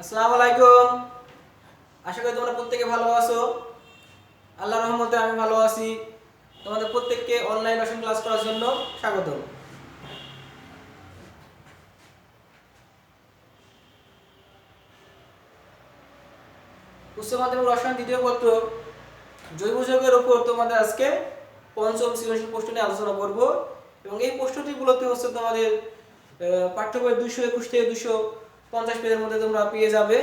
আসসালামু আলাইকুম। আশা করি তোমরা প্রত্যেকে ভালো আছো। আল্লাহর রহমতে আমি ভালো আছি। তোমাদের প্রত্যেককে অনলাইন রসায়ন ক্লাস করার জন্য স্বাগত। উচ্চ মাধ্যমিক রসায়ন দ্বিতীয় পত্র জৈব যৌগের উপর তোমাদের আজকে পঞ্চম সৃজনশীল প্রশ্ন নিয়ে আলোচনা করব এবং এই প্রশ্নটি মূলত হচ্ছে তোমাদের পাঠ্য বই 221 থেকে 250 পেজের মধ্যে তোমরা পেয়ে যাবে।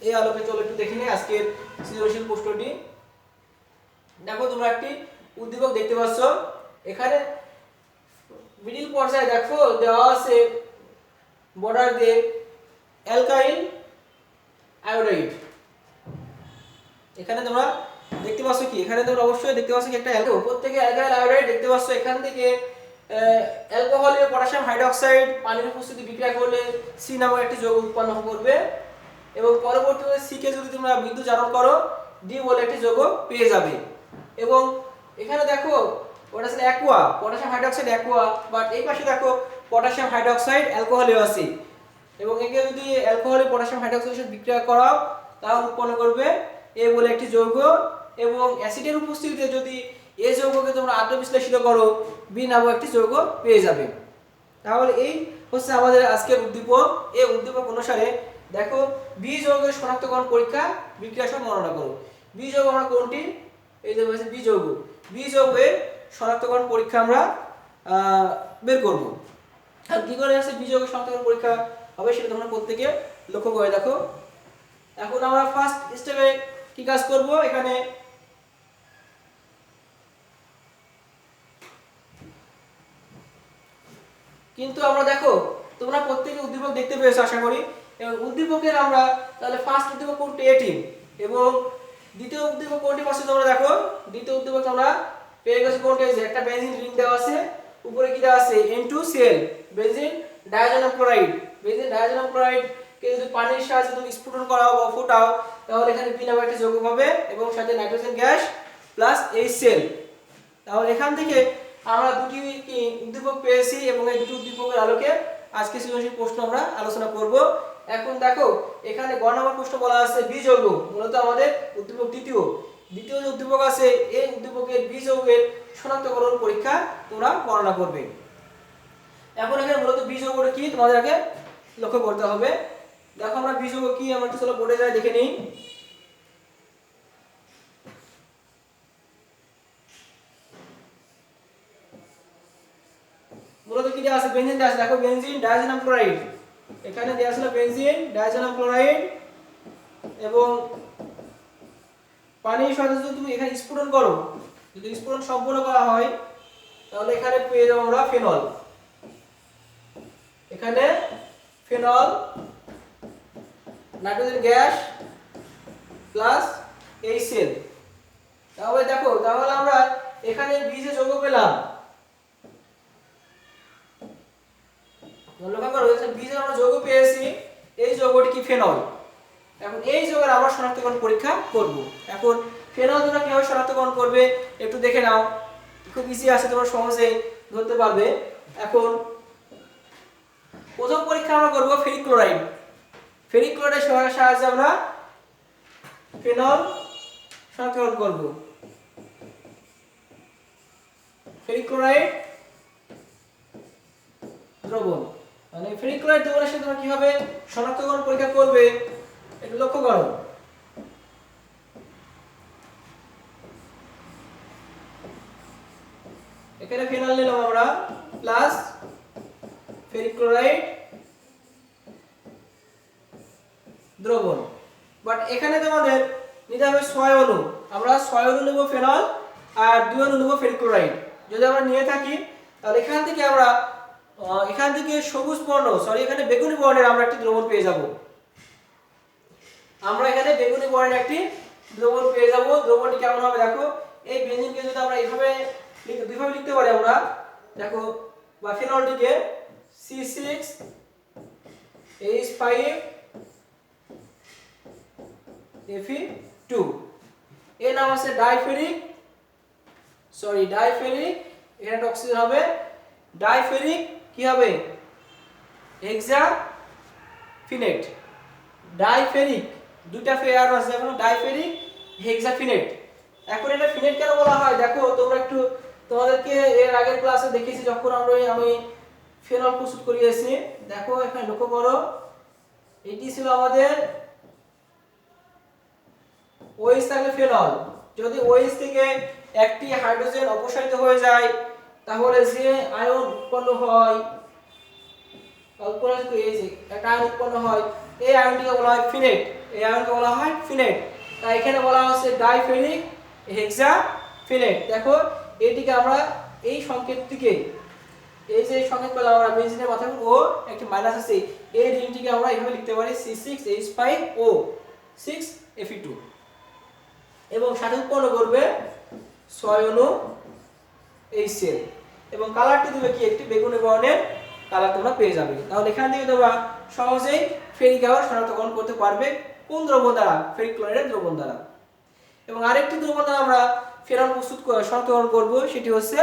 এই আলোকে চলো একটু দেখে নিই আজকের সৃজনশীল প্রশ্নটি। দেখো তোমরা একটি উদ্দীপক দেখতে পাচ্ছ। এখানে মিডিল পর্যায়ে দেখো দেওয়া আছে বর্ডার দিয়ে অ্যালকাইল আয়োডাইড। এখানে তোমরা দেখতে পাচ্ছ কি, এখানে তোমরা অবশ্যই দেখতে পাচ্ছ কি একটা প্রত্যেকে অ্যালকাইল আয়োডাইড দেখতে পাচ্ছ। এখান থেকে অ্যালকোহলের পটাশিয়াম হাইড্রোক্সাইড পানির উপস্থিতি বিক্রিয়া করলে সি নামক একটি যৌগ উৎপন্ন করবে এবং পরবর্তীতে সি কে যদি তোমরা বিদ্যুৎ জারণ করো ডি বলে একটি যৌগ পেয়ে যাবে। এবং এখানে দেখো ওটা ছিল aqua, potassium hydroxide aqua, but এই পাশে দেখো পটাশিয়াম হাইড্রোক্সাইড অ্যালকোহলেও আছে এবং একে যদি অ্যালকোহলে পটাশিয়াম হাইড্রোক্সাইডের সাথে বিক্রিয়া করাও তাহলে উৎপন্ন করবে এ বলে একটি যৌগ। এবং অ্যাসিডের উপস্থিতিতে যদি এই যৌগকে তোমরা আদ্র বিশ্লেষিত করো বি নামক একটি যৌগ পেয়ে যাবে। তাহলে এই হচ্ছে আমাদের আজকের উদ্দীপক। এই উদ্দীপক অনুসারে দেখো বি যৌগের শনাক্তকরণ পরীক্ষা বিক্রিয়া সহ বর্ণনা করো। বি যৌগ আমরা কোনটি, এই যে বলছে বি যৌগ, বি যৌগের শনাক্তকরণ পরীক্ষা আমরা বের করব। আর কি করে আছে বি যৌগের শনাক্তকরণ পরীক্ষা হবে সেটা তোমরা প্রত্যেকে লক্ষ্য করে দেখো। এখন আমরা ফার্স্ট স্টেপে কি কাজ করব, এখানে কিন্তু আমরা দেখো তোমরা প্রত্যেকে উদ্দীপক দেখতে পেয়েছো আশা করি। এবং উদ্দীপকের আমরা তাহলে ফার্স্ট উদ্দীপক কোনটি এটি এবং দ্বিতীয় উদ্দীপক কোনটি পাচ্ছ তোমরা দেখো। দ্বিতীয় উদ্দীপক তোমরা পেয়ে গেছো কোনটি, যে একটা বেনজিন রিং দেওয়া আছে, উপরে কি দেওয়া আছে N2Cl benzene diazonium chloride. Benzene diazonium chloride কে যদি পানির সাহায্যে তুমি স্ফুটন করাও বা ফোটাও তাহলে এখানে বি নামক একটা যৌগ পাবে এবং সাথে নাইট্রোজেন গ্যাস প্লাস HCl। তাহলে এখান থেকে আমরা দুটি কি উদ্দীপক পেয়েছি এবং এই দুটি উদ্দীপকের আলোকে আজকে সৃজনশীল প্রশ্ন আমরা আলোচনা করব। এখন দেখো এখানে গ নম্বর প্রশ্ন বলা আছে বি যৌগ, মূলত আমাদের উদ্দীপক দ্বিতীয় যে উদ্দীপক আছে এই উদ্দীপকের বি যৌগের শনাক্তকরণ পরীক্ষা তোমরা বর্ণনা করবে। এখন এখানে মূলত বি যৌগটা কি তোমাদের আগে লক্ষ্য করতে হবে। দেখো আমরা বি যৌগ কি আমরা একটু চলো বোর্ডে যাই দেখে নিই। মূলত কি দেওয়া আছে বেনজিন দেওয়া আছে, দেখো বেনজিন ডায়াজোনিয়াম ক্লোরাইড, এখানে দেওয়া ছিল বেনজিন ডায়াজোনিয়াম ক্লোরাইড এবং পানির সাথে যদি তুমি এখানে স্ফুটন করো, যদি স্ফুটন সম্পূর্ণ করা হয় তাহলে এখানে পেয়ে যাবো আমরা ফেনল। এখানে phenol nitrogen gas plus HCl। তাহলে দেখো তাহলে আমরা এখানে বি যে যৌগ পেলাম, লক্ষ্য করো বি যে আমরা যৌগ পেয়েছি এই যৌগটি কি ফেনল। এখন এই যৌগের আমরা শনাক্তকরণ পরীক্ষা করব। এখন ফেনল তোমরা কিভাবে শনাক্তকরণ করবে একটু দেখে নাও, খুব ইজি আছে, তোমরা সহজে ধরতে পারবে। এখন প্রথম পরীক্ষা আমরা করব ফেরিক ক্লোরাইড। ফেরিক ক্লোরাইডের সাহায্যে আমরা ফেনল শনাক্তকরণ করব। ফেরিক ক্লোরাইড দ্রবণ, মানে ফেরিক ক্লোরাইড দ্রবণের সাথে তোমরা কিভাবে শনাক্তকরণ পরীক্ষা করবে একটু লক্ষ্য করো। এখানে ফেনল নিলাম আমরা প্লাস ফেরিক ক্লোরাইড দ্রবণ, বাট এখানে তোমাদের নিতে হবে 6 অণু। আমরা 6 অণু নেব ফেনল আর 2 অণু নেব ফেরিক ক্লোরাইড। যদি আমরা নিয়ে থাকি তাহলে এখান থেকে সবুজ বর্ণ এখানে বেগুনি বর্ণের আমরা একটি দ্রবণ পেয়ে যাব। আমরা এখানে বেগুনি বর্ণের একটি দ্রবণ পেয়ে যাব। দ্রবণটি কেমন হবে দেখো, এই বেনজিনকে যদি আমরা এইভাবে দুইভাবে লিখতে পারি আমরা, দেখো বা ফেনলটিকে C6H5Fe2, এর নাম আছে ডাইফেরিক এখানে একটা অক্সিজেন হবে ডাইফেরিক কি হবে হেক্সাফিনেট। ডাইফেরিক, দুইটা ফেয়ার আছে যেমন ডাইফেরিক হেক্সাফিনেট। এখন এটা ফিনেট কেন বলা হয় দেখো তোমরা একটু, তোমাদেরকে এর আগের ক্লাসে দেখিয়েছি যখন আমি ফেনল প্রস্তুত করিয়েছি। দেখো এখানে লক্ষ্য করো, এটি ছিল আমাদের OH থাকলে ফেনল, যদি OH থেকে একটি হাইড্রোজেন অপসারিত হয়ে যায় তাহলে যে আয়ন উৎপন্ন হয়, কল্পনা করো এই যে একটা আয়ন উৎপন্ন হয়, এই আয়নটিকে বলা হয় ফিনেট, এই আয়নকে বলা হয় ফিনেট। তাই এখানে বলা হচ্ছে ডাইফেরিক হেক্সাফিনেট। দেখো এটিকে আমরা এই সংকেতটিকে, এই যে সংকেত পেলাম আমরা বেঞ্জিনের মাথায় ও একটি মাইনাস আছে, এই ঋণটিকে আমরা এইভাবে লিখতে পারি C6H5O 6Fe2 এবং সাথে উৎপন্ন করবে 6 অণু HCl এবং কালারটি দিবে কি একটি বেগুনি বর্ণের কালার তোমরা পেয়ে যাবে। তাহলে এখান থেকে তোমরা সহজেই ফেরিক আয়ন শনাক্তকরণ করতে পারবে কোন দ্রবণ দ্বারা, ফেরিক ক্লোরাইডের দ্রবণ দ্বারা। এবং আরেকটি দ্রবণ দ্বারা আমরা ফেনল প্রস্তুত শনাক্তকরণ করব, সেটি হচ্ছে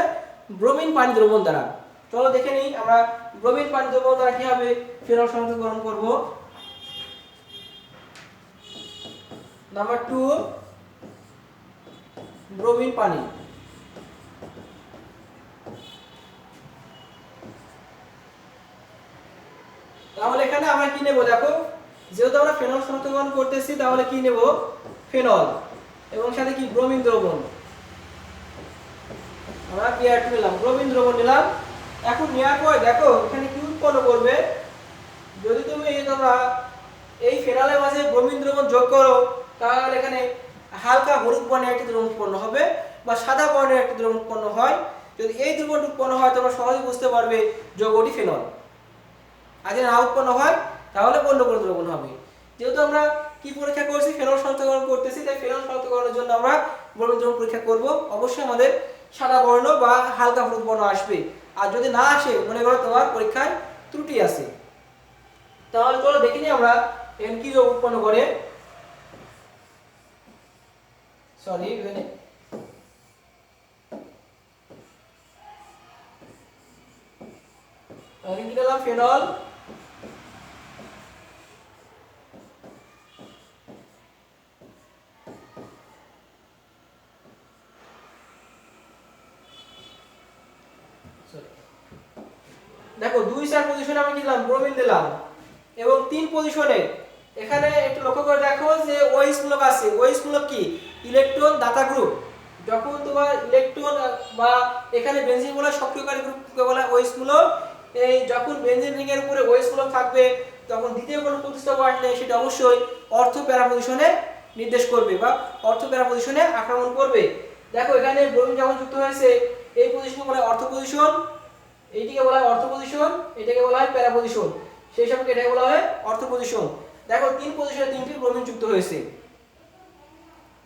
ব্রোমিন পানি দ্রবণ দ্বারা। চলো দেখে নিই আমরা ব্রোমিন পানি দ্রবণ দ্বারা কিভাবে ফেনল শনাক্তকরণ করব। নাম্বার 2 ব্রোমিন পানি। তাহলে এখানে আমরা কি নেব দেখো, যেহেতু আমরা ফেনল শনাক্তকরণ করতেছি তাহলে কি নেব, ফেনল এবং সাথে কি ব্রোমিন দ্রবণ, আমরা Br2 নিলাম, ব্রোমিন দ্রবণ নিলাম। এখন নেওয়ার পর দেখো এখানে কি উৎপন্ন করবে, যদি তোমরা এই ফেনলের মাঝে ব্রোমিন দ্রবণ যোগ করো তাহলে এখানে হালকা হলুদ বর্ণের একটি দ্রবণ উৎপন্ন হবে বা সাদা বর্ণের একটি দ্রবণ উৎপন্ন হয়। যদি এই দ্রবণটি উৎপন্ন হয় তোমরা সহজেই বুঝতে পারবে যৌগটি ফেনল। আর যদি না উৎপন্ন হয় তাহলে অন্য কোনো দ্রবণ হবে। যেহেতু আমরা কি পরীক্ষা করছি, ফেনল শনাক্তকরণ করতেছি, তাই ফেনল শনাক্তকরণের জন্য আমরা ব্রোমিন দ্রবণ পরীক্ষা করব। অবশ্যই আমাদের সাদা বর্ণ বা হালকা হলুদ বর্ণ আসবে, আর যদি না আসে মনে করো তোমার পরীক্ষায় ত্রুটি আছে। তাহলে চলো দেখে নিই আমরা এখানে কি যৌগ উৎপন্ন করে। সরি এখানে কি দিলাম, ফেনল দেখো 2-4 পজিশনে আমি কি দিলাম, ব্রোমিন দিলাম এবং 3 পজিশনে এখানে একটু লক্ষ্য করে দেখো যে OH মূলক আছে। OH মূলক কি, ইলেকট্রন দাতা গ্রুপ। যখন তোমার ইলেকট্রন বা এখানে বেনজিন বলা সক্রিয়কারী গ্রুপকে বলা OH মূলক। এই যখন বেনজিন রিং এর উপরে OH মূলক থাকবে তখন দ্বিতীয় কোনো প্রতিস্থাপন আসলে সেটা অবশ্যই অর্থ প্যারা পজিশনে নির্দেশ করবে বা অর্থ প্যারা পজিশনে আক্রমণ করবে। দেখো এখানে ব্রোমিন যখন যুক্ত হয়েছে এই পজিশনকে বলা হয় অর্থ পজিশন, এইটিকে বলা হয় অর্থ পজিশন, এটাকে বলা হয় প্যারা পজিশন, সেই সবকে এটাকে বলা হয় অর্থ পজিশন। দেখো 3 পজিশনে 3টি ব্রোমিন যুক্ত হয়েছে,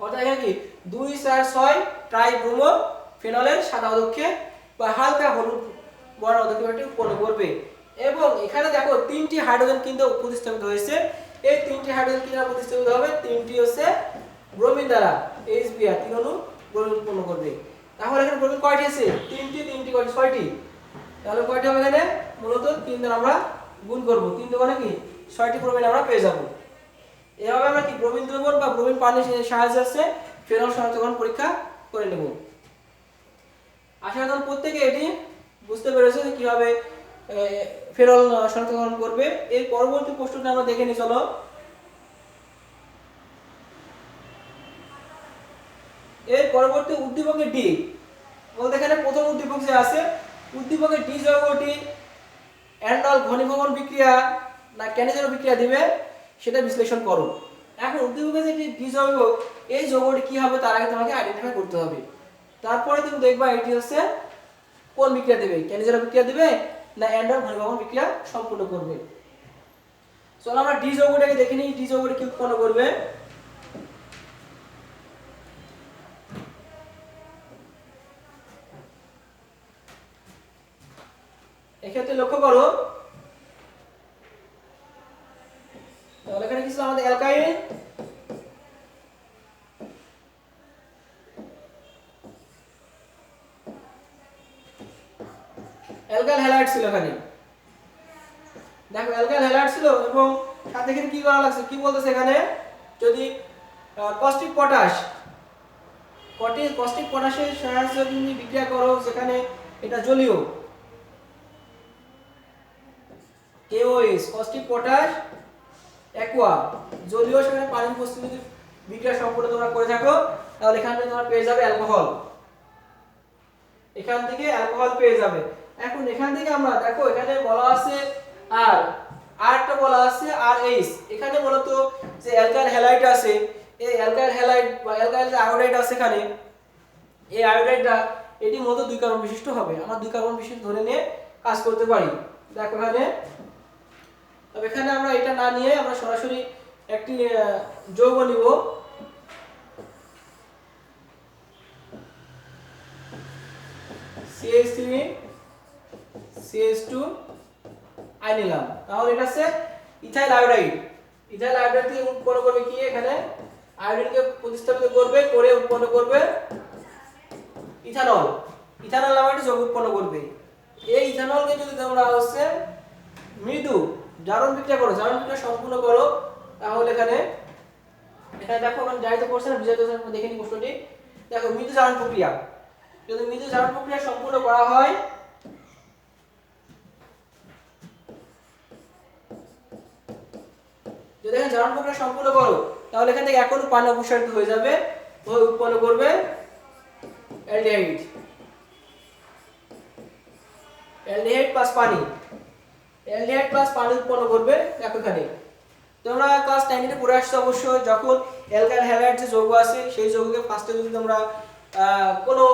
অর্থাৎ এখানে কি 2-4-6 ট্রাইব্রোমো ফেনলের সাদা অধক্ষে বা হালকা হলুদ বর্ণ অধক্ষেপটি উৎপন্ন করবে। এবং এখানে দেখো 3টি হাইড্রোজেন কিন্তু প্রতিস্থাপিত হয়েছে। এই 3টি হাইড্রোজেন কি দ্বারা প্রতিস্থাপিত হবে, 3টি হচ্ছে ব্রোমিন দ্বারা, HBr 3 অণু ব্রোমিন উৎপন্ন করবে। তাহলে এখানে ব্রোমিন কয়টি আছে, 3টি কয়টি, 6টি। তাহলে কয়টি হবে এখানে, মূলত 3 দ্বারা আমরা গুণ করব, 3 দুগুণে কি 6টি ব্রোমিন আমরা পেয়ে যাব। এভাবে আমরা কি ব্রোমিন দ্রবণ বা ব্রোমিন পানির সাহায্যে ফেনল শনাক্তকরণ পরীক্ষা করে নেব। আশা করি তোমরা প্রত্যেকে এটি বুঝতে পেরেছো যে কিভাবে ফেনল শনাক্তকরণ করবে। এর পরবর্তী প্রশ্নটা আমরা দেখে নিই। চলো এর পরবর্তী উদ্দীপকের ডি বলতে এখানে প্রথম উদ্দীপক যে আছে, উদ্দীপকের ডি যৌগটি অ্যান্ডল ঘনীভবন বিক্রিয়া না ক্যানিজেরো বিক্রিয়া দিবে সেটা বিশ্লেষণ করো। এখন উদ্দীপকে যে ডি যৌগ, এই যৌগটি কি হবে তার আগে তোমাকে আইডেন্টিফাই করতে হবে। তারপরে তুমি দেখবা এটি হচ্ছে কোন বিক্রিয়া দেবে, ক্যানিজেরো বিক্রিয়া দিবে না অ্যান্ডল ঘনীভবন বিক্রিয়া সম্পূর্ণ করবে। চলো আমরা ডি যৌগটাকে দেখে নিই, ডি যৌগটি কি উৎপন্ন করবে। এক্ষেত্রে লক্ষ্য করো, তাহলে এখানে কি ছিল আমাদের অ্যালকাইন, অ্যালকাইল হ্যালাইড ছিল এখানে। দেখো অ্যালকাইল হ্যালাইড ছিল এবং সাথে এখানে কি করা লাগছে, কি বলতেছে এখানে, যদি কস্টিক পটাশ কস্টিক পটাশের সাহায্যে তুমি বিক্রিয়া করো যেখানে এটা জলীয়, KOH কস্টিক পটাশ অ্যাকোয়া জলীয়, সেখানে পানির উপস্থিতিতে বিক্রিয়া সম্পূর্ণ তোমরা করে থাকো, তাহলে এখান থেকে তোমরা পেয়ে যাবে অ্যালকোহল, এখান থেকে অ্যালকোহল পেয়ে যাবে। এখন এখান থেকে আমরা দেখো এখানে বলা আছে আরটা বলা আছে RH, এখানে মূলত যে অ্যালকাইল হ্যালাইড আছে, এই অ্যালকাইল হ্যালাইড বা অ্যালকাইল যে আয়োডাইড আছে এখানে, এই আয়োডাইডটা এটি মূলত 2 কার্বন বিশিষ্ট হবে, আমরা 2 কার্বন বিশিষ্ট ধরে নিয়ে কাজ করতে পারি। দেখো এখানে, তবে এখানে আমরা এটা না নিয়ে আমরা সরাসরি একটি যৌগ নিব, CH3 CH2 আই নিলাম, তাহলে এটা হচ্ছে ইথাইল আয়োডাইড। ইথাইল আয়োডাইড থেকে উৎপন্ন করবে কি, এখানে আয়োডিনকে প্রতিস্থাপিত করবে, করে উৎপন্ন করবে ইথানল, ইথানল নামে একটা যৌগ উৎপন্ন করবে। এই ইথানলকে যদি তোমরা হচ্ছে মৃদু জারণ বিক্রিয়া করো, জারণ বিক্রিয়া সম্পূর্ণ করো, তাহলে এখানে দেখো আমরা জারিত করছি না, বিজারিত করছি, দেখে নি প্রশ্নটি। দেখো মৃদু জারণ প্রক্রিয়া, যদি মৃদু জারণ প্রক্রিয়া সম্পূর্ণ করা হয়, যদি এখানে জারণ প্রক্রিয়া সম্পূর্ণ করো, তাহলে এখান থেকে এক অণু পানি অপসারিত হয়ে যাবে, হয়ে উৎপন্ন করবে অ্যালডিহাইড, অ্যালডিহাইড প্লাস পানি, অ্যালডিহাইড প্লাস পানি উৎপন্ন করবে। দেখো এখানে তোমরা ক্লাস 9 এ পড়ে আসছো অবশ্যই, যখন অ্যালকাইল হ্যালাইড যে যৌগ আছে সেই যৌগকে ফার্স্টে যদি তোমরা কোনো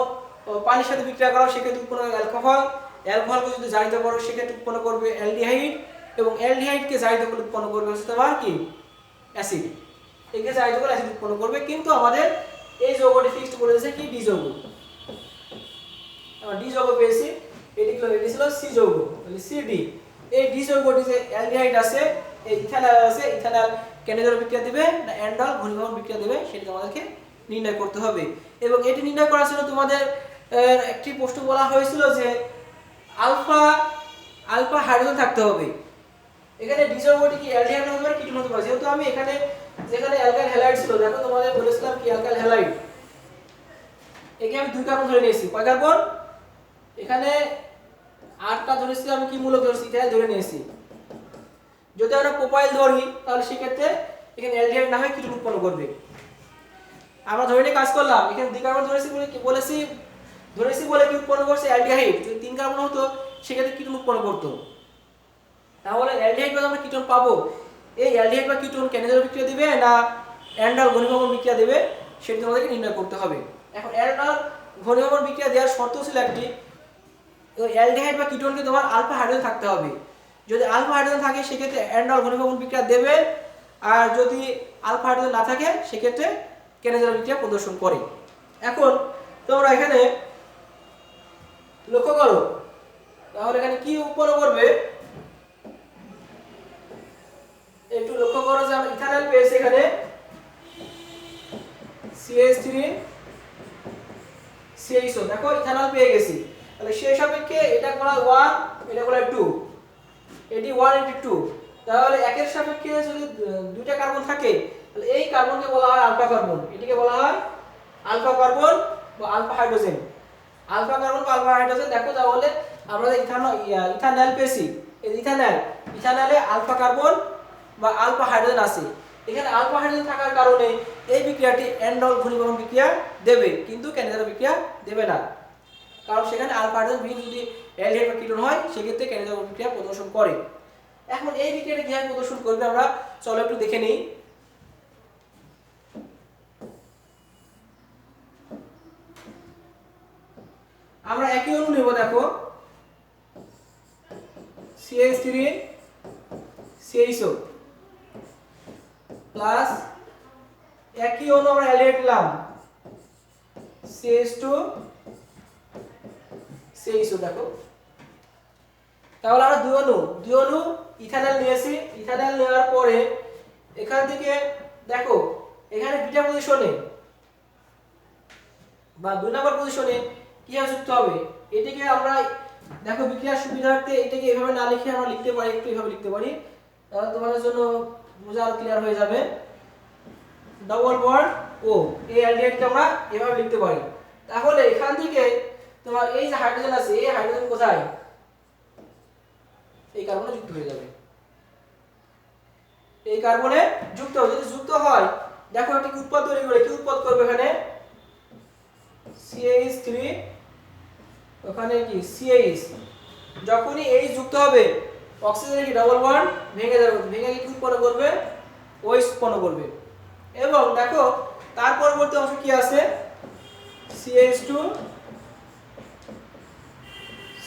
পানির সাথে বিক্রিয়া করো সেক্ষেত্রে উৎপন্ন হবে অ্যালকোহল, অ্যালকোহলকে যদি জারিত করো সেক্ষেত্রে উৎপন্ন করবে অ্যালডিহাইড, এবং অ্যালডিহাইডকে জারিত করে উৎপন্ন করবে হচ্ছে তোমার কি অ্যাসিড, একে জারিত করে অ্যাসিড উৎপন্ন করবে। কিন্তু আমাদের এই যৌগটি ফিক্সড করে দিয়েছে কি, ডি যৌগ, আমরা ডি যৌগ পেয়েছি, এটি ছিল সি যৌগ, তাহলে সিডি। এই ডি যৌগটি যে অ্যালডিহাইড আছে, এই ইথানল আছে, ইথানল কেন্দ্র বিক্রিয়া দিবে না অ্যান্ডল ঘনীভবন বিক্রিয়া দিবে, সেটা আমাদেরকে নির্ণয় করতে হবে। এবং এটি নির্ণয় করার জন্য তোমাদের একটি প্রশ্ন বলা হয়েছিল যে আলফা আলফা হাইড্রোজেন থাকতে হবে। এখানে ডি যৌগটি কি অ্যালডিহাইড হতে পারে, কিটোন হতে পারে, যেহেতু আমি এখানে যেখানে অ্যালকাইল হ্যালাইড ছিল, দেখো তোমাদের বলেছিলাম কি অ্যালকাইল হ্যালাইড, একে আমি 2 কার্বন ধরে নিয়েছি, কয় কার্বন, এখানে 8টা ধরেছি, আমি কি মূলক ধরেছি, ইথাইল ধরে নিয়েছি। যদি আমরা প্রোপাইল ধরি তাহলে সেক্ষেত্রে এখানে অ্যালডিহাইড না হয় কিটোন উৎপন্ন করবে। আমরা ধরে নিয়ে কাজ করলাম, এখানে 2 কার্বন ধরেছি বলে কি কি উৎপন্ন করছে অ্যালডিহাইড, যদি 3 কার্বন হতো সেক্ষেত্রে কিটোন উৎপন্ন করতো। তাহলে অ্যালডিহাইড বা আমরা কিটোন পাবো, এই অ্যালডিহাইড বা কিটোন কেন্দ্র বিক্রিয়া দিবে না অ্যান্ডল ঘনীভবন বিক্রিয়া দেবে, সেটা তোমাদেরকে নির্ণয় করতে হবে। এখন অ্যান্ডল ঘনীভবন বিক্রিয়া দেওয়ার শর্ত ছিল একটি, অ্যালডিহাইড বা কিটোনকে তোমার আলফা হাইড্রোজেন থাকতে হবে। যদি আলফা হাইড্রোজেন থাকে সেক্ষেত্রে অ্যান্ডল ঘনীভবন বিক্রিয়া দেবে, আর যদি আলফা হাইড্রোজেন না থাকে সেক্ষেত্রে কেন্দ্র বিক্রিয়া প্রদর্শন করে। এখন তোমরা এখানে লক্ষ্য করো, তাহলে এখানে কি উৎপন্ন করবে, একটু লক্ষ্য করো যে আমরা ইথানল পেয়েছি এখানে CH3 CHO, দেখো ইথানল পেয়ে গেছি, তাহলে সেই সাপেক্ষে এটা করা 1, এটা করা 2, এটি 1 into 2, তাহলে একের সাপেক্ষে যদি 2টা কার্বন থাকে তাহলে এই কার্বনকে বলা হয় আলফা কার্বন, এটিকে বলা হয় আলফা কার্বন বা আলফা হাইড্রোজেন, আলফা কার্বন বা আলফা হাইড্রোজেন। দেখো তাহলে আমরা ইথানল পেয়েছি, এই ইথানলে আলফা কার্বন বা আলফা হাইড্রোজেন আছে, এখানে আলফা হাইড্রোজেন থাকার কারণে এই বিক্রিয়াটি অ্যান্ডল ঘনীভবন বিক্রিয়া দেবে, কিন্তু কেন্দ্র বিক্রিয়া দেবে না, কারণ সেখানে আলফা হাইড্রোজেন বিহীন যদি অ্যালডিহাইড বা কিটোন হয় সেক্ষেত্রে কেন্দ্র বিক্রিয়া প্রদর্শন করে। এখন এই বিক্রিয়াটা কিভাবে প্রদর্শন করবে আমরা চলো একটু দেখে নেই। আমরা একই অণু নেব, দেখো CH3 CHO প্লাস একই অণু আমরা অ্যালডিহাইড নিলাম CH2 CHO, দেখো তাহলে আমরা দুই অণু ইথানল নিয়েছি, ইথানল নেওয়ার পরে এখান থেকে দেখো এখানে বিটা পজিশনে বা 2 নম্বর পজিশনে কি যুক্ত হবে, এটিকে আমরা দেখো বিক্রিয়ার সুবিধার্থে এটাকে এভাবে না লিখে আমরা লিখতে পারি, একটু এভাবে লিখতে পারি তাহলে তোমাদের জন্য বোঝা আর ক্লিয়ার হয়ে যাবে। ডবল বন্ড ও, এই অ্যালডিহাইডকে আমরা এভাবে লিখতে পারি। তাহলে এখান থেকে তোমার এই যে হাইড্রোজেন আছে, এই হাইড্রোজেন কোথায়, এই কার্বনে যুক্ত হয়ে যাবে, এই কার্বনে যুক্ত হবে। যদি যুক্ত হয় দেখো একটা উৎপাদ তৈরি করে, কি উৎপাদ করবে এখানে CH3, ওখানে কি CH, যখনই এই যুক্ত হবে অক্সিজেনের কি ডাবল বন্ড ভেঙে যাবে, ভেঙে কি উৎপন্ন করবে, OH উৎপন্ন করবে। এবং দেখো তার পরবর্তী অংশ কি আছে, CH2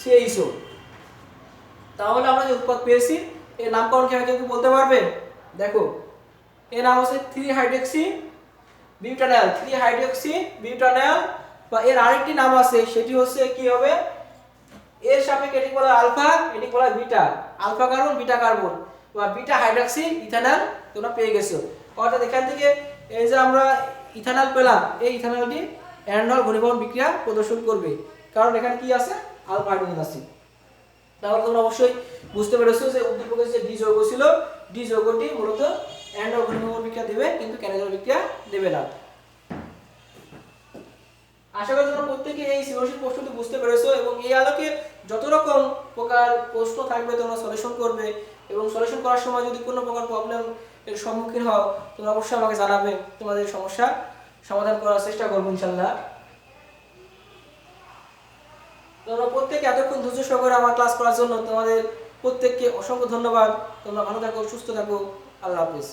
CHO। তাহলে আমরা যে উৎপাদ পেয়েছি এর নামকরণ কি কেউ বলতে পারবে? দেখো এর নাম হচ্ছে 3 হাইড্রক্সি বিউটানাল, 3 হাইড্রক্সি বিউটানাল, বা এর আরেকটি নাম আছে সেটি হচ্ছে কি হবে, এর সাপেক্ষে এটি বলা আলফা, এটি বলা beta, alpha carbon beta carbon বা বিটা হাইড্রক্সি ইথানল তোমরা পেয়ে গেছো। অর্থাৎ এখান থেকে এই যে আমরা ইথানল পেলাম, এই ইথানলটি অ্যান্ডল ঘনীভবন বিক্রিয়া প্রদর্শন করবে, কারণ এখানে কি আছে, আলফা হাইড্রোজেন আছে। তাহলে তোমরা অবশ্যই বুঝতে পেরেছো যে উদ্দীপকের যে ডি যৌগ ছিল, ডি যৌগটি মূলত অ্যান্ডল ঘনীভবন বিক্রিয়া দেবে, কিন্তু ক্যানাজল বিক্রিয়া দেবে না। আশা করি তোমরা প্রত্যেকে এই সৃজনশীল প্রশ্নটি বুঝতে পেরেছো, এবং এই আলোকে যত রকম প্রকার প্রশ্ন থাকবে তোমরা সলিউশন করবে, এবং সলিউশন করার সময় যদি কোনো প্রকার প্রবলেম এর সম্মুখীন হও তোমরা অবশ্যই আমাকে জানাবে, তোমাদের সমস্যা সমাধান করার চেষ্টা করবো ইনশাআল্লাহ। তোমরা প্রত্যেকে এতক্ষণ ধৈর্য সহকারে আমার ক্লাস করার জন্য তোমাদের প্রত্যেককে অসংখ্য ধন্যবাদ। তোমরা ভালো থাকো, সুস্থ থাকো, আল্লাহ হাফেজ।